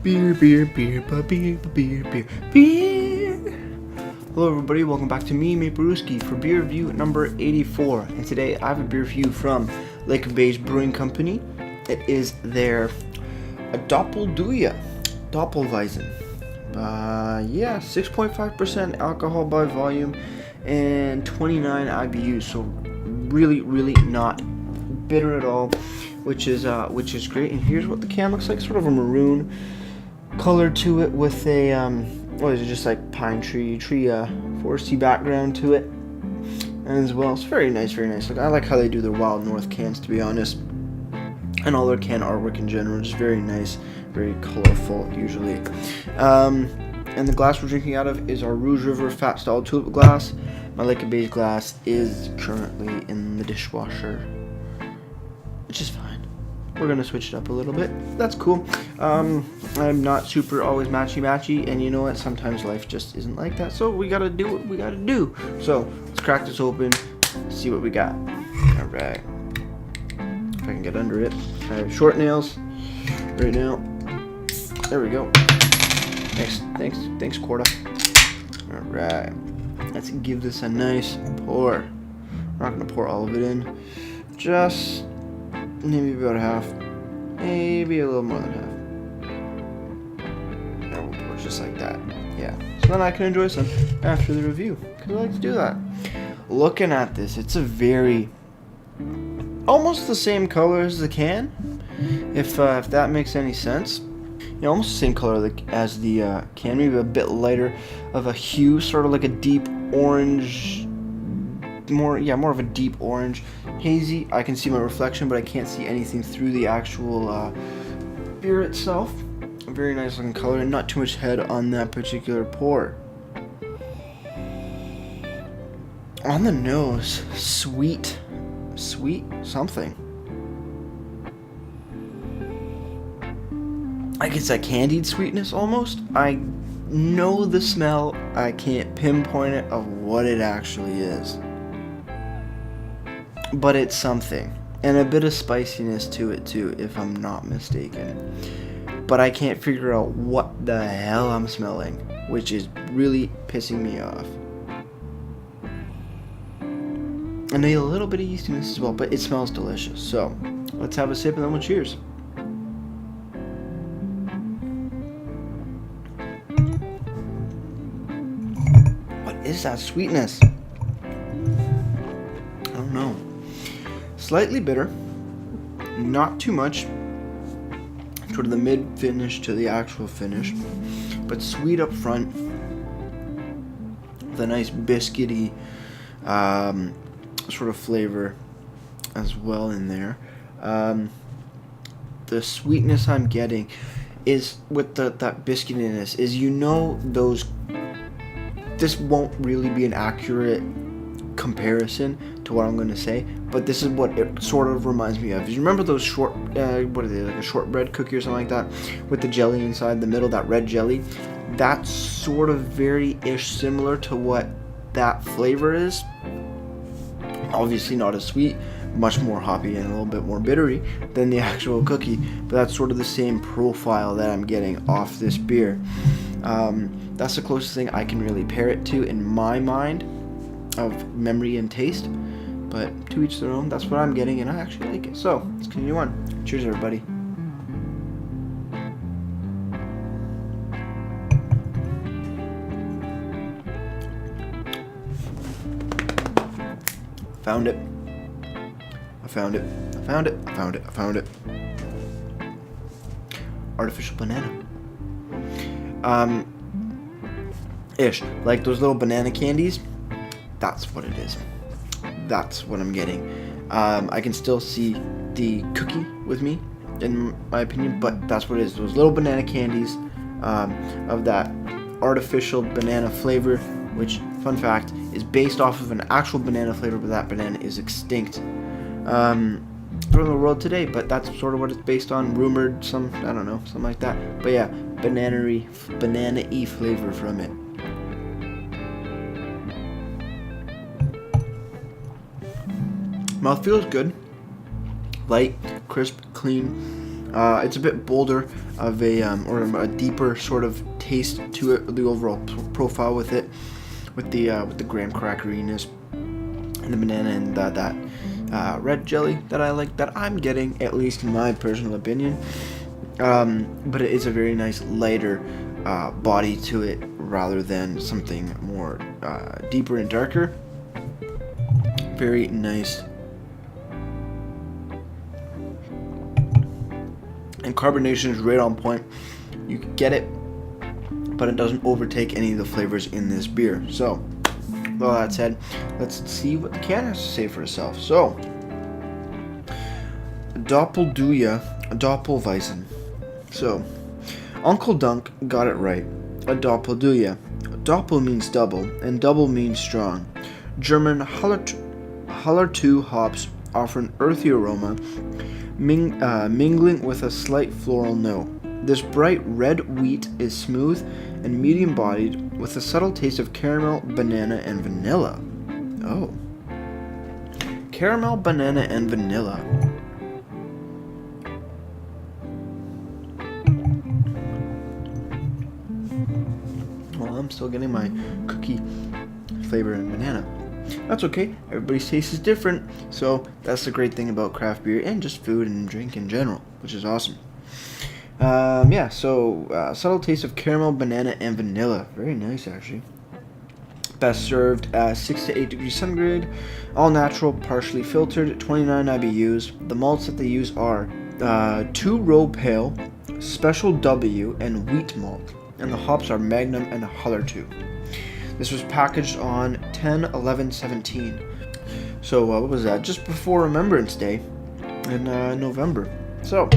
Beer, beer, beer, beer, beer, beer, beer. Hello everybody, welcome back to me, Brewski, for beer review number 84. And today I have a beer review from Lake Bay's Brewing Company. It is their Doppel Weizen. 6.5% alcohol by volume and 29 IBUs. So really not bitter at all, which is great. And here's what the can looks like, sort of a maroon color to it with a what is it, just like pine tree foresty background to it as well. It's very nice. Like, I like how they do their Wild North cans, to be honest, and all their can artwork in general, just very nice, very colorful usually. And the glass we're drinking out of is our Rouge River Fat Style Tulip glass. My Lake Bay's glass is currently in the dishwasher, which is fine. We're gonna switch it up a little bit. That's cool. I'm not super always matchy, and you know what? Sometimes life just isn't like that. So we gotta do what we gotta do. So let's crack this open, see what we got. All right. If I can get under it. I have short nails right now. There we go. Thanks, Corda. All right. Let's give this a nice pour. I'm not gonna pour all of it in. Just maybe about half, maybe a little more than half. And we'll pour it just like that. Yeah. So then I can enjoy some after the review, because I like to do that. Looking at this, it's a very almost the same color as the can, if that makes any sense. You know, almost the same color as the can, maybe a bit lighter of a hue, sort of like a deep orange. More of a deep orange, hazy. I can see my reflection, but I can't see anything through the actual beer itself. A very nice looking color, and not too much head on that particular pour. On the nose, sweet something. Like it's a candied sweetness almost. I know the smell. I can't pinpoint it of what it actually is. But it's something, and a bit of spiciness to it too, if I'm not mistaken. But I can't figure out what the hell I'm smelling, which is really pissing me off. And a little bit of yeastiness as well, but it smells delicious. So let's have a sip and then we'll cheers. What is that sweetness? I don't know. Slightly bitter, not too much, sort of the mid-finish to the actual finish, but sweet up front, with a nice biscuity sort of flavor as well in there. The sweetness I'm getting is with that biscuitiness is, this won't really be an accurate comparison to what I'm going to say, but this is what it sort of reminds me of. You remember those short, what are they, like a shortbread cookie or something like that, with the jelly inside the middle, that red jelly? That's sort of very-ish similar to what that flavor is. Obviously not as sweet, much more hoppy and a little bit more bittery than the actual cookie, but that's sort of the same profile that I'm getting off this beer. That's the closest thing I can really pair it to in my mind of memory and taste, but to each their own. That's what I'm getting, and I actually like it. So let's continue on. Cheers, everybody. Found it. Artificial banana. Ish, like those little banana candies. That's what it is. That's what I'm getting. I can still see the cookie with me, in my opinion, but that's what it is. Those little banana candies of that artificial banana flavor, which, fun fact, is based off of an actual banana flavor, but that banana is extinct from the world today. But that's sort of what it's based on. Rumored, I don't know, something like that. But yeah, banana-y flavor from it. Mouth feels good, light, crisp, clean. It's a bit bolder of a or a deeper sort of taste to it. The overall profile with it, with the graham crackeriness and the banana and that red jelly that I like, that I'm getting, at least in my personal opinion. But it is a very nice lighter body to it rather than something more deeper and darker. Very nice. And carbonation is right on point. You can get it, but it doesn't overtake any of the flavors in this beer. So, with all that said, let's see what the can has to say for itself. So, Doppel Weizen. So, Uncle Dunk got it right. A Doppel. Doppel means double, and double means strong. German Hallertau hops offer an earthy aroma, mingling with a slight floral note. This bright red wheat is smooth and medium-bodied, with a subtle taste of caramel, banana, and vanilla. Oh. Caramel, banana, and vanilla. Well, I'm still getting my cookie flavor and banana. That's okay. Everybody's taste is different, so that's the great thing about craft beer and just food and drink in general, which is awesome. Subtle taste of caramel, banana, and vanilla. Very nice, actually. Best served at 6 to 8 degrees centigrade. All natural, partially filtered, 29 IBUs. The malts that they use are 2-row pale, special W, and wheat malt. And the hops are Magnum and Hallertau. This was packaged on 10/11/17. So what was that? Just before Remembrance Day in November. So,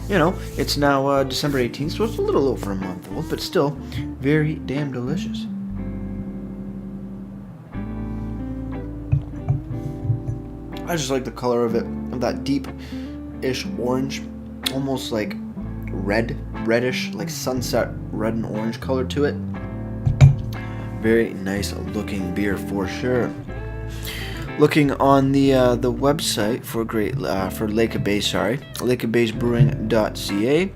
you know, it's now December 18th, so it's a little over a month old, but still very damn delicious. I just like the color of it, of that deep-ish orange, almost like reddish, like sunset red and orange color to it. Very nice looking beer for sure. Looking on the website for lakeofbays.ca,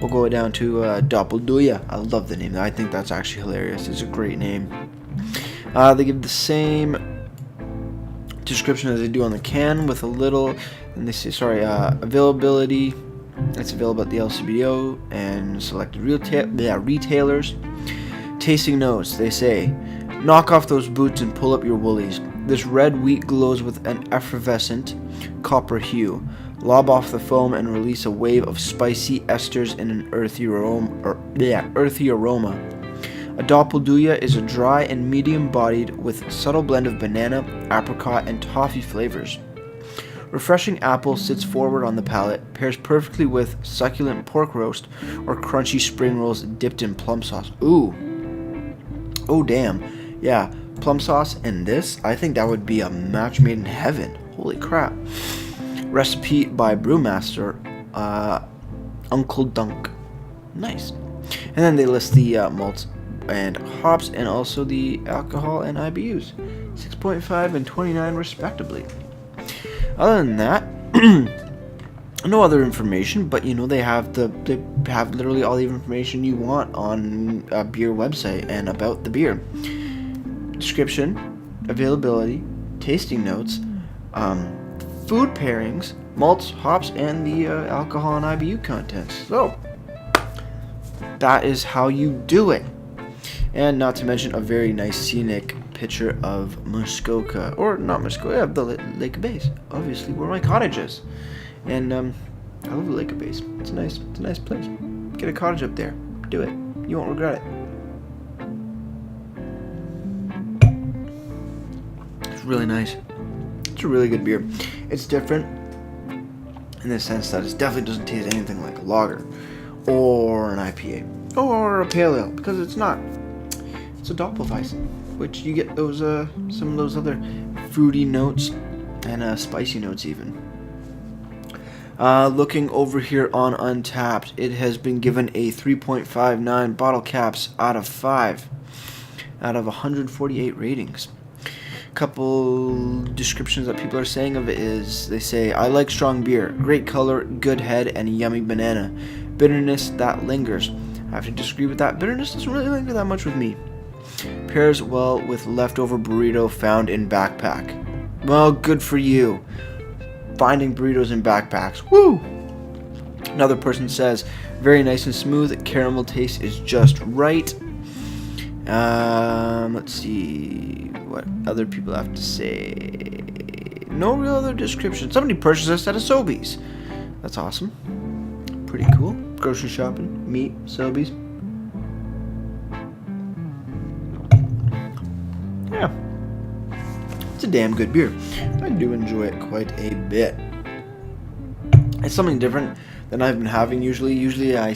we'll go down to Doppel. I love the name. I think that's actually hilarious. It's a great name. They give the same description as they do on the can with a little, and they say availability. It's available at the LCBO and selected retailers. Tasting notes, they say, knock off those boots and pull up your woolies. This red wheat glows with an effervescent copper hue. Lob off the foam and release a wave of spicy esters in an earthy aroma. A Doppel is a dry and medium-bodied with subtle blend of banana, apricot, and toffee flavors. Refreshing apple sits forward on the palate, pairs perfectly with succulent pork roast or crunchy spring rolls dipped in plum sauce. Ooh. Oh damn, yeah, plum sauce and this, I think that would be a match made in heaven. Holy crap. Recipe by brewmaster Uncle Dunk. Nice. And then they list the malts and hops and also the alcohol and IBUs, 6.5 and 29 respectively. Other than that, no other information, but you know they have literally all the information you want on a beer website and about the beer. Description, availability, tasting notes, food pairings, malts, hops, and the alcohol and IBU contents. So that is how you do it. And not to mention a very nice scenic picture of Muskoka, or not Muskoka, the Lake of Bays, obviously where my cottage is. And I love the Lake of Bays. It's a nice place. Get a cottage up there. Do it. You won't regret it. It's really nice. It's a really good beer. It's different in the sense that it definitely doesn't taste anything like a lager or an IPA or a pale ale, because it's not. It's a Doppel Weizen, which you get those some of those other fruity notes and spicy notes even. Looking over here on Untapped, it has been given a 3.59 bottle caps out of 5 out of 148 ratings. Couple descriptions that people are saying of it is, they say, I like strong beer, great color, good head, and a yummy banana. Bitterness that lingers. I have to disagree with that. Bitterness doesn't really linger that much with me. Pairs well with leftover burrito found in backpack. Well, good for you. Finding burritos in backpacks. Woo! Another person says, very nice and smooth. Caramel taste is just right. Let's see what other people have to say. No real other description. Somebody purchased this at a Sobeys. That's awesome. Pretty cool. Grocery shopping, meat, Sobeys. Yeah. It's a damn good beer. I do enjoy it quite a bit. It's something different than I've been having usually. Usually I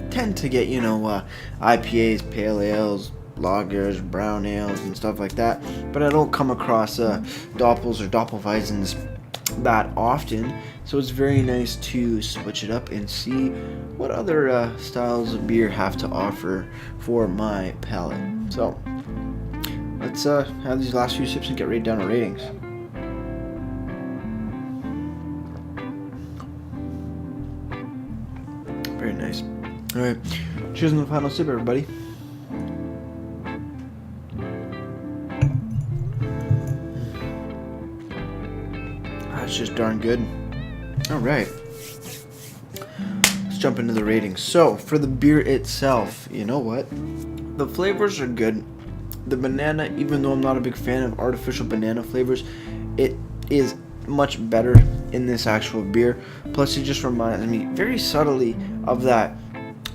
tend to get, IPAs, pale ales, lagers, brown ales, and stuff like that. But I don't come across Doppels or Doppel Weizens that often. So it's very nice to switch it up and see what other styles of beer have to offer for my palate. So let's have these last few sips and get right down to ratings. Very nice. Alright, cheers on the final sip, everybody. That's just darn good. Alright. Let's jump into the ratings. So, for the beer itself, you know what? The flavors are good. The banana, even though I'm not a big fan of artificial banana flavors, it is much better in this actual beer. Plus, it just reminds me very subtly of that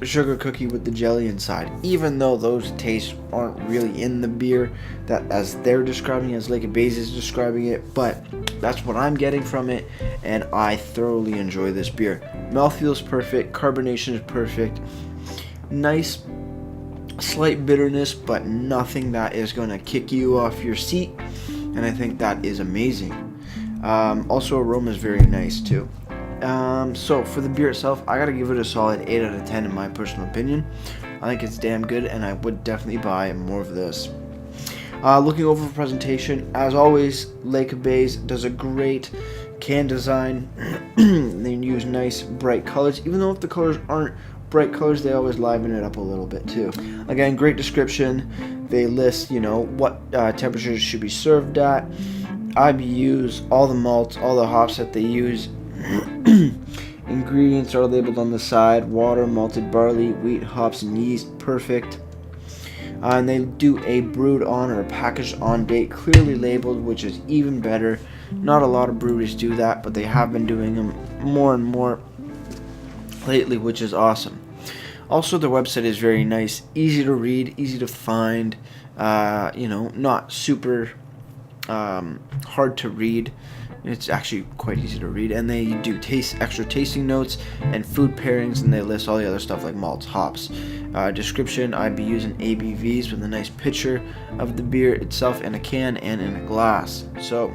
sugar cookie with the jelly inside, even though those tastes aren't really in the beer that as they're describing, as Lake of Bays is describing it, but that's what I'm getting from it, and I thoroughly enjoy this beer. Mouthfeel's perfect, carbonation is perfect, nice slight bitterness, but nothing that is going to kick you off your seat, and I think that is amazing. Also, aroma is very nice too. So for the beer itself, I gotta give it a solid 8 out of 10 in my personal opinion. I think it's damn good, and I would definitely buy more of this. Looking over the presentation, as always, Lake of Bays does a great can design. They use nice bright colors, even though if the colors aren't bright colors, they always liven it up a little bit too. Again, great description. They list, what temperatures should be served at, IBUs, all the malts, all the hops that they use. Ingredients are labeled on the side: water, malted barley, wheat, hops, and yeast. Perfect. And they do a brewed on or packaged on date, clearly labeled, which is even better. Not a lot of breweries do that, but they have been doing them more and more lately, which is awesome. Also, their website is very nice, easy to read, easy to find. Not super hard to read. It's actually quite easy to read, and they do extra tasting notes and food pairings, and they list all the other stuff like malts, hops, description, IBUs, and ABVs with a nice picture of the beer itself in a can and in a glass. So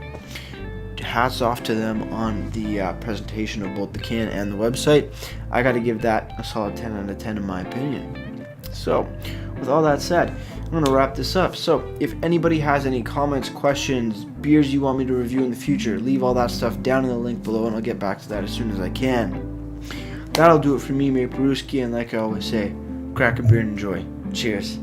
hats off to them on the presentation of both the can and the website. I got to give that a solid 10 out of 10 in my opinion. So with all that said, I'm going to wrap this up. So if anybody has any comments, questions, beers you want me to review in the future, leave all that stuff down in the link below, and I'll get back to that as soon as I can. That'll do it for me, Mate Brewski, and like I always say, crack a beer and enjoy. Cheers.